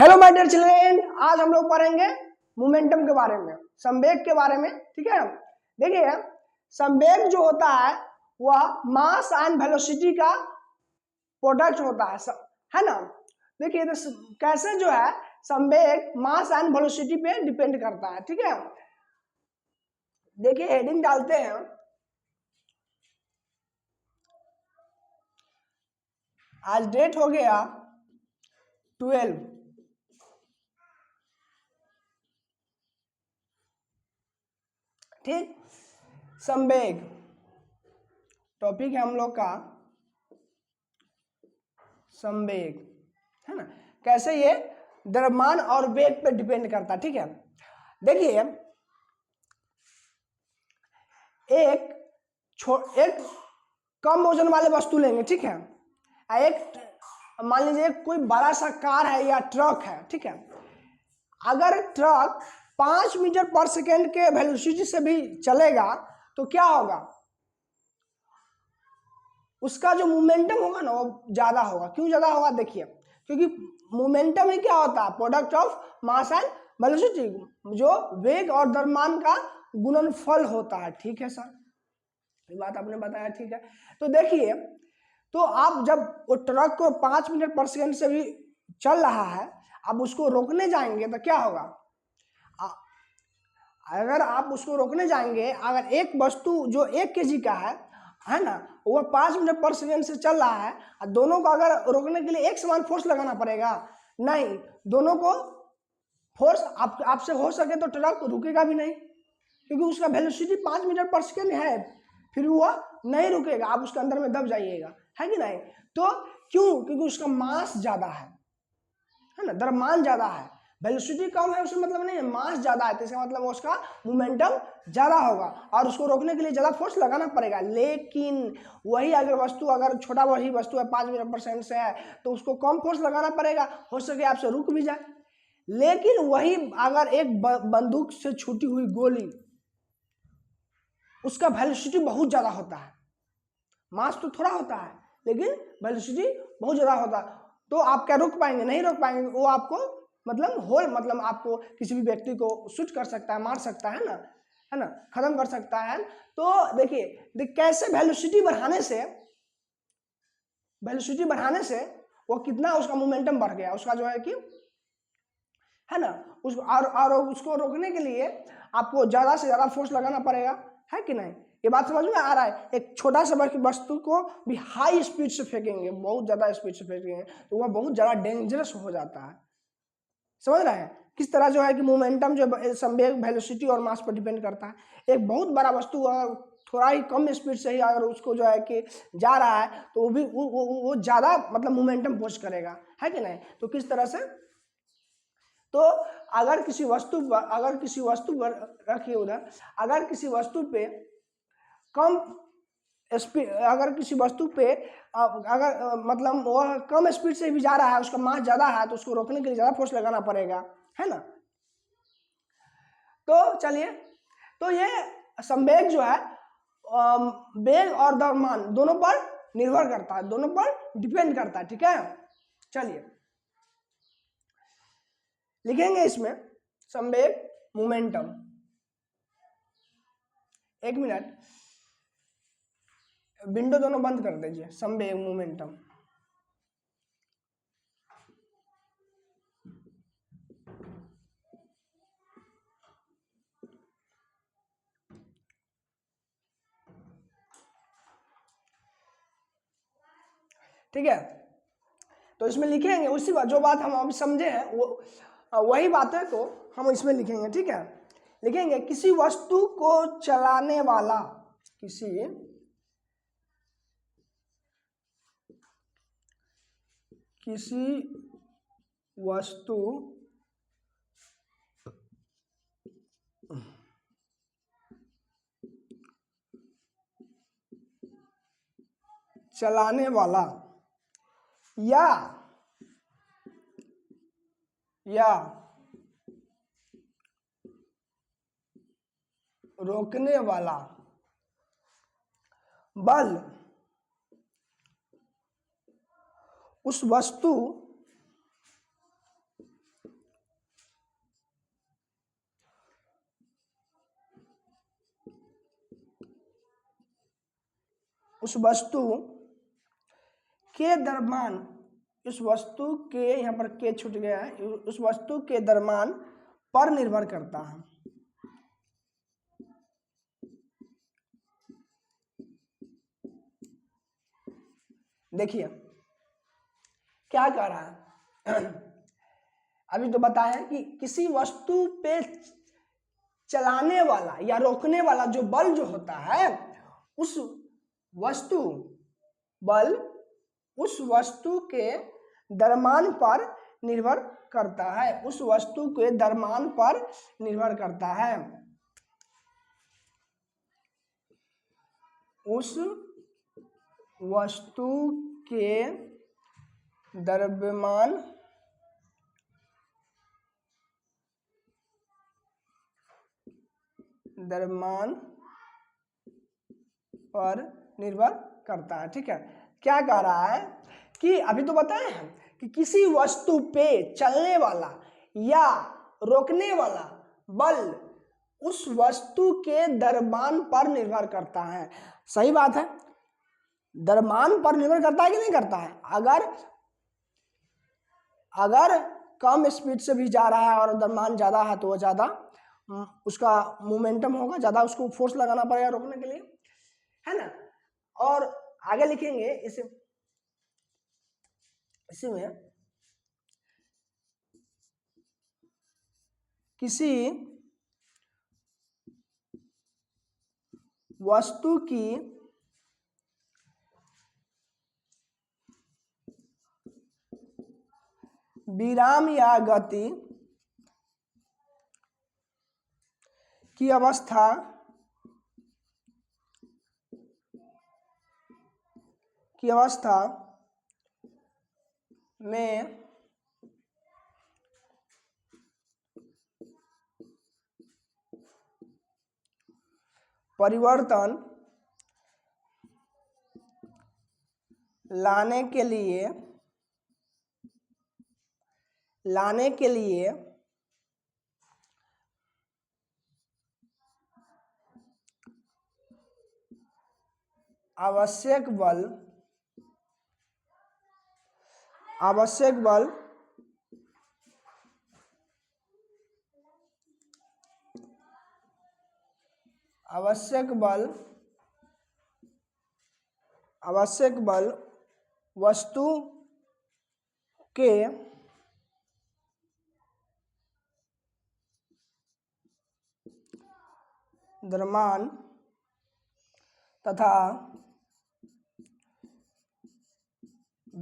Hello my dear children, आज हम लोग पढ़ेंगे मोमेंटम के बारे में, संवेग के बारे में। ठीक है, देखिए संवेग जो होता है वह मास एंड वेलोसिटी का प्रोडक्ट होता है ना। देखिए तो कैसे जो है संवेग मास एंड वेलोसिटी पे डिपेंड करता है। ठीक है, देखिए हेडिंग डालते हैं, आज डेट हो गया 12। ठीक, संवेग टॉपिक है हम लोग का, संवेग है ना। कैसे ये द्रव्यमान और वेग पे डिपेंड करता है। ठीक है, देखिए एक कम वजन वाले वस्तु लेंगे। ठीक है, एक मान लीजिए कोई बड़ा सा कार है या ट्रक है। ठीक है, अगर ट्रक 5 मीटर पर सेकेंड के वेलोसिटी से भी चलेगा तो क्या होगा, उसका जो मोमेंटम होगा ना वो ज्यादा होगा। क्यों ज्यादा होगा, देखिए क्योंकि मोमेंटम ही क्या होता है, product of mass and velocity, जो वेग और द्रव्यमान का गुणनफल होता है। ठीक है सर, ये बात आपने बताया। ठीक है, तो देखिए तो आप जब वो ट्रक को 5 मीटर पर सेकेंड से भी चल रहा है, आप उसको रोकने जाएंगे तो क्या होगा, अगर आप उसको रोकने जाएंगे, अगर एक वस्तु जो 1 kg का है ना, वो 5 मीटर पर सेकेंड से चल रहा है, और दोनों को अगर रोकने के लिए एक समान फोर्स लगाना पड़ेगा, नहीं, दोनों को फोर्स आपसे हो सके तो ट्रक रुकेगा भी नहीं, क्योंकि उसका वेलोसिटी 5 मीटर पर सेकेंड है, फिर वह नहीं रुकेगा, आप उसके अंदर में दब जाइएगा, है कि नहीं। तो क्यों, क्योंकि उसका मास ज्यादा है ना, द्रव्यमान ज्यादा है, वेलोसिटी कम है उसका मतलब नहीं है, मास ज्यादा है तो इसका मतलब उसका मोमेंटम ज्यादा होगा और उसको रोकने के लिए ज्यादा फोर्स लगाना पड़ेगा। लेकिन वही अगर वस्तु, अगर छोटा वही वस्तु है 5 मीटर पर सेकेंड से है तो उसको कम फोर्स लगाना पड़ेगा, हो सके आपसे रुक भी जाए। लेकिन वही अगर एक बंदूक से छूटी हुई गोली, उसका वेलोसिटी बहुत ज्यादा होता है, मास तो थोड़ा होता है लेकिन वेलोसिटी बहुत ज्यादा होता है, तो आप क्या रोक पाएंगे, नहीं रोक पाएंगे। वो आपको मतलब आपको किसी भी व्यक्ति को शूट कर सकता है, मार सकता है ना, खत्म कर सकता है। तो देखिए कैसे वेलोसिटी बढ़ाने से वो कितना उसका मोमेंटम बढ़ गया, उसका जो है कि है ना, उसको और उसको रोकने के लिए आपको ज्यादा से ज्यादा फोर्स लगाना पड़ेगा, है कि नहीं। ये बात समझ में आ रहा है। एक छोटा सा वस्तु को भी हाई स्पीड से फेंकेंगे, बहुत ज्यादा स्पीड से फेंकेंगे तो वह बहुत ज्यादा डेंजरस हो जाता है। समझ रहे हैं किस तरह जो है कि मोमेंटम जो संवेग वेलोसिटी और मास पर डिपेंड करता है। एक बहुत बड़ा वस्तु अगर थोड़ा ही कम स्पीड से ही अगर उसको जो है कि जा रहा है तो वो भी वो ज्यादा मतलब मोमेंटम पोस्ट करेगा, है कि नहीं। तो किस तरह से, तो अगर किसी वस्तु पर रखिए उधर, अगर किसी वस्तु पे कम स्पीड, अगर किसी वस्तु पे अगर मतलब वह कम स्पीड से भी जा रहा है, उसका मास ज्यादा है, तो उसको रोकने के लिए ज्यादा फोर्स लगाना पड़ेगा, है ना। तो चलिए, तो ये संवेग जो है वेग और द्रव्यमान दोनों पर निर्भर करता है, दोनों पर डिपेंड करता है। ठीक है, चलिए लिखेंगे इसमें संवेग मोमेंटम। एक मिनट, विंडो दोनों बंद कर दीजिए। संवेग मोमेंटम, ठीक है। तो इसमें लिखेंगे उसी बात, जो बात हम अभी समझे हैं वो वही बातें को हम इसमें लिखेंगे। ठीक है, लिखेंगे किसी वस्तु को चलाने वाला, किसी वस्तु चलाने वाला या रोकने वाला बल उस वस्तु उस वस्तु के द्रव्यमान, उस वस्तु के, यहाँ पर के छूट गया है, उस वस्तु के द्रव्यमान पर निर्भर करता है। देखिए क्या कह रहा है, अभी तो बताया कि किसी वस्तु पे चलाने वाला या रोकने वाला जो बल जो होता है, उस वस्तु बल उस वस्तु के द्रव्यमान पर निर्भर करता है, उस वस्तु के द्रव्यमान पर निर्भर करता है, उस वस्तु के द्रव्यमान पर निर्भर करता है। ठीक है, क्या कह रहा है कि अभी तो बताए हैं कि किसी वस्तु पे चलने वाला या रोकने वाला बल उस वस्तु के द्रव्यमान पर निर्भर करता है। सही बात है, द्रव्यमान पर निर्भर करता है कि नहीं करता है। अगर कम स्पीड से भी जा रहा है और द्रव्यमान ज्यादा है तो वो ज्यादा उसका मोमेंटम होगा, ज्यादा उसको फोर्स लगाना पड़ेगा रोकने के लिए, है ना। और आगे लिखेंगे इसी में किसी वस्तु की विराम या गति की अवस्था में परिवर्तन लाने के लिए आवश्यक बल वस्तु के द्रव्यमान तथा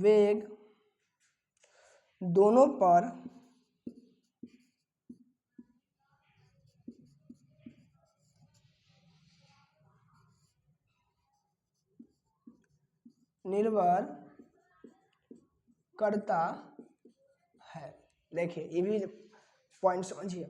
वेग दोनों पर निर्भर करता है। देखिए ये भी पॉइंट समझिए।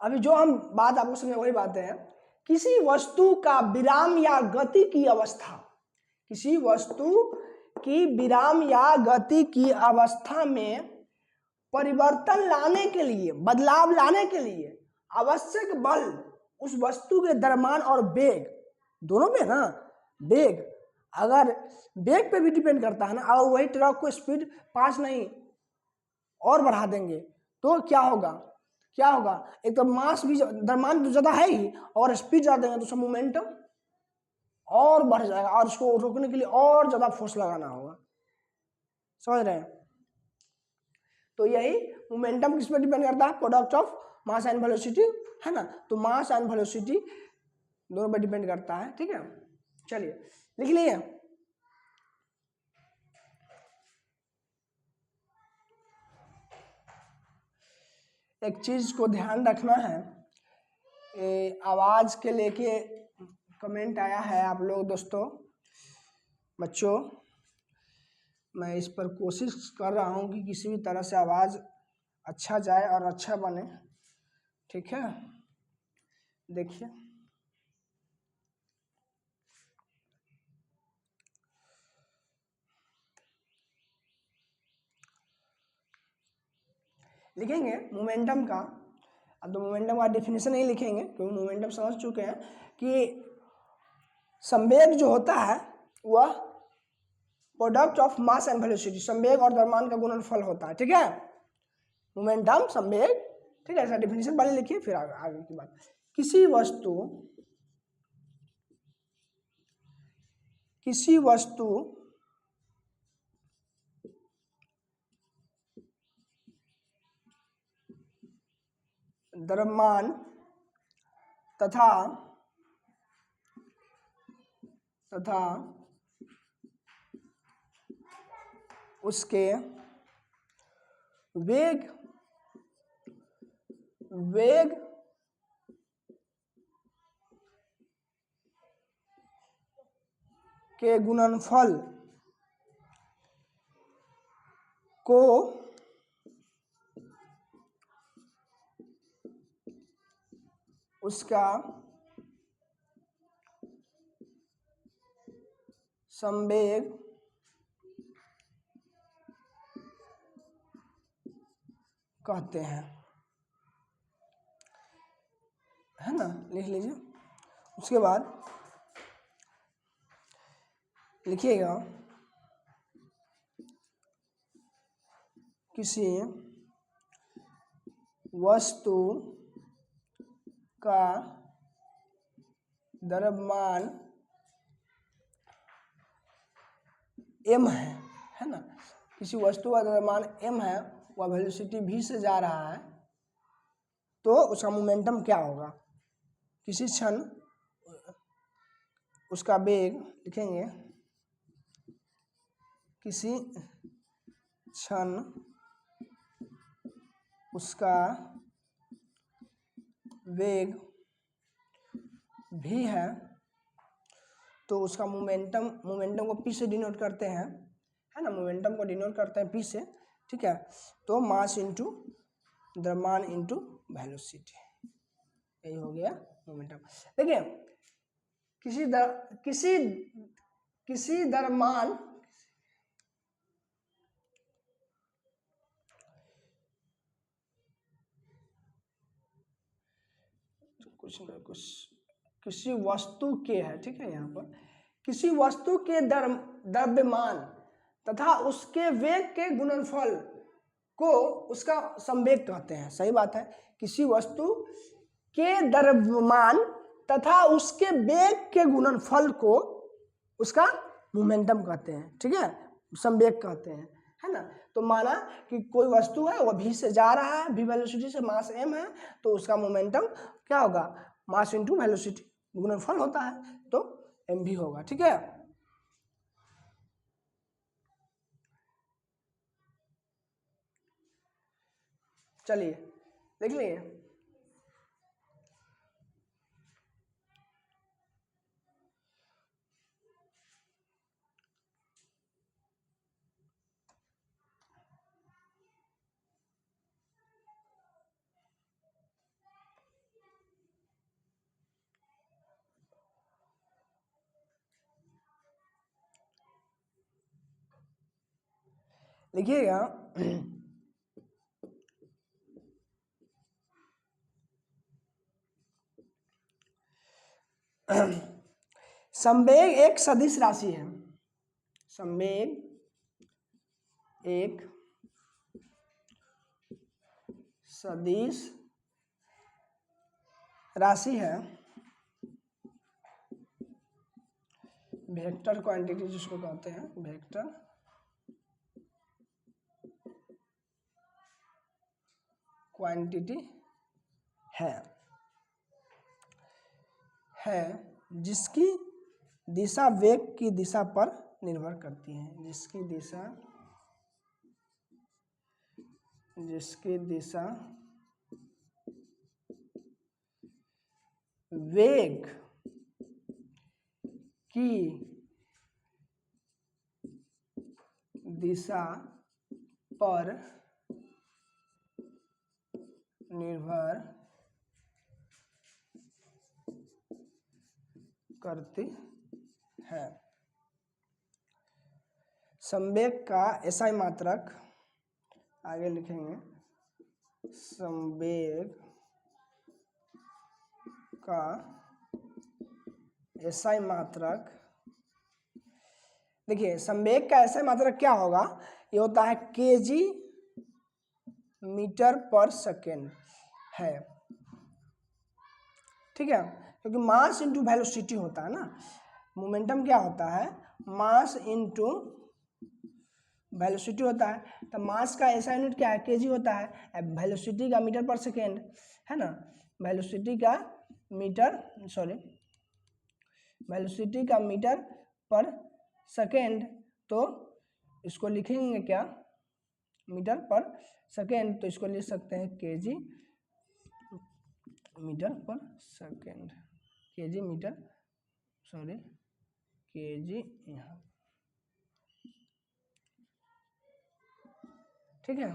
अभी जो हम बात आपको समझे वही बात है, किसी वस्तु का विराम या गति की अवस्था, किसी वस्तु की विराम या गति की अवस्था में परिवर्तन लाने के लिए, बदलाव लाने के लिए आवश्यक बल उस वस्तु के द्रव्यमान और वेग दोनों पे ना, वेग अगर वेग पे भी डिपेंड करता है ना, और वही ट्रक को स्पीड 5 नहीं और बढ़ा देंगे तो क्या होगा, एक तो मास भी द्रव्यमान तो ज्यादा है ही और स्पीड ज्यादा देंगे तो उसका मोमेंटम और बढ़ जाएगा और उसको रोकने के लिए और ज्यादा फोर्स लगाना होगा। समझ रहे हैं। तो यही मोमेंटम किस पे डिपेंड करता है, product of mass and velocity, है ना। तो मास एंड वेलोसिटी दोनों पे डिपेंड करता है। ठीक है, चलिए लिख लिए। एक चीज को ध्यान रखना है, आवाज के लेके कमेंट आया है आप लोग दोस्तों, बच्चों मैं इस पर कोशिश कर रहा हूँ कि किसी भी तरह से आवाज़ अच्छा जाए और अच्छा बने। ठीक है, देखिए लिखेंगे मोमेंटम का। अब तो मोमेंटम का डेफिनेशन नहीं लिखेंगे क्योंकि मोमेंटम समझ चुके हैं कि संवेग जो होता है वह product of mass and velocity, संवेग और द्रव्यमान का गुणनफल होता है, ठीक है। मोमेंटम संवेग, ठीक है, ऐसा डिफिनेशन पहले लिखिए फिर आगे की बात। किसी वस्तु द्रव्यमान तथा उसके वेग के गुणनफल को उसका संवेग कहते हैं, है ना, लिख लीजिए। उसके बाद लिखिएगा किसी वस्तु का द्रव्यमान m है ना, किसी वस्तु का द्रव्यमान m है, वह वेलोसिटी v से जा रहा है, तो उसका मोमेंटम क्या होगा। किसी क्षण उसका वेग लिखेंगे, किसी क्षण उसका वेग v है, तो उसका मोमेंटम को p से डिनोट करते हैं, है ना, मोमेंटम को डिनोट करते हैं p से, ठीक है। तो मास इंटू द्रव्यमान इंटू वेलोसिटी, यही हो गया मोमेंटम। देखिए किसी द्रव्यमान किसी वस्तु के है, ठीक है, यहाँ पर किसी वस्तु के द्रव्यमान तथा उसके वेग के गुणनफल को उसका संवेग कहते हैं। सही बात है, किसी वस्तु के द्रव्यमान तथा उसके वेग के गुणनफल को उसका मोमेंटम कहते हैं, ठीक है, संवेग कहते हैं, है ना। तो माना कि कोई वस्तु है वो v से जा रहा है, v वेलोसिटी से, मास m है, तो उसका मोमेंटम क्या होगा, मास इंटू वेलोसिटी गुणनफल होता है, तो mv होगा, ठीक है। चलिए देख लिए। लिखिएगा संवेग एक सदिश राशि है, संवेग एक सदिश राशि है, वेक्टर क्वांटिटी जिसको कहते हैं, वेक्टर क्वांटिटी है जिसकी दिशा वेग की दिशा पर निर्भर करती है, जिसकी दिशा वेग की दिशा पर निर्भर करती है। संवेग का SI मात्रक आगे लिखेंगे, संवेग का एसआई मात्रक, देखिए संवेग का एसआई मात्रक क्या होगा, ये होता है केजी मीटर पर सेकेंड है, ठीक है, क्योंकि मास इंटू वेलोसिटी होता है ना, मोमेंटम क्या होता है, मास इंटू वेलोसिटी होता है, तो मास का ऐसा यूनिट क्या है, केजी होता है, वेलोसिटी का मीटर पर सेकेंड है ना, वेलोसिटी का मीटर पर सेकेंड, तो इसको लिखेंगे क्या, मीटर पर सेकेंड, तो इसको लिख सकते हैं केजी मीटर पर सेकेंड, केजी यहाँ, ठीक है।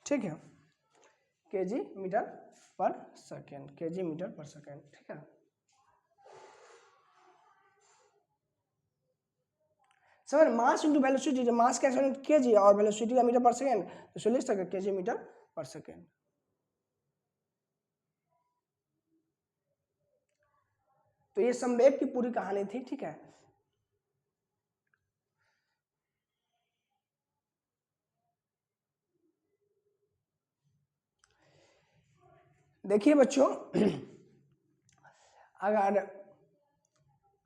ठीक है, केजी मीटर पर सेकेंड, केजी मीटर पर सेकेंड, ठीक है। सर मास इंटू वेलोसिटी, मास का यूनिट केजी और वेलोसिटी का मीटर पर सेकेंड, तो इसको लिख सकते हैं केजी मीटर पर सेकेंड। तो ये संवेग की पूरी कहानी थी, ठीक है। देखिए बच्चों, अगर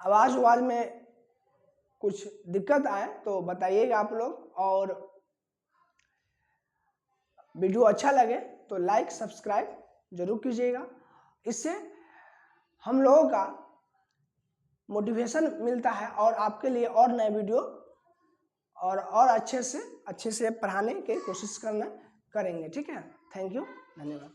आवाज में कुछ दिक्कत आए तो बताइएगा आप लोग, और वीडियो अच्छा लगे तो लाइक सब्सक्राइब जरूर कीजिएगा, इससे हम लोगों का मोटिवेशन मिलता है और आपके लिए और नए वीडियो और अच्छे से पढ़ाने की कोशिश करेंगे, ठीक है। थैंक यू, धन्यवाद।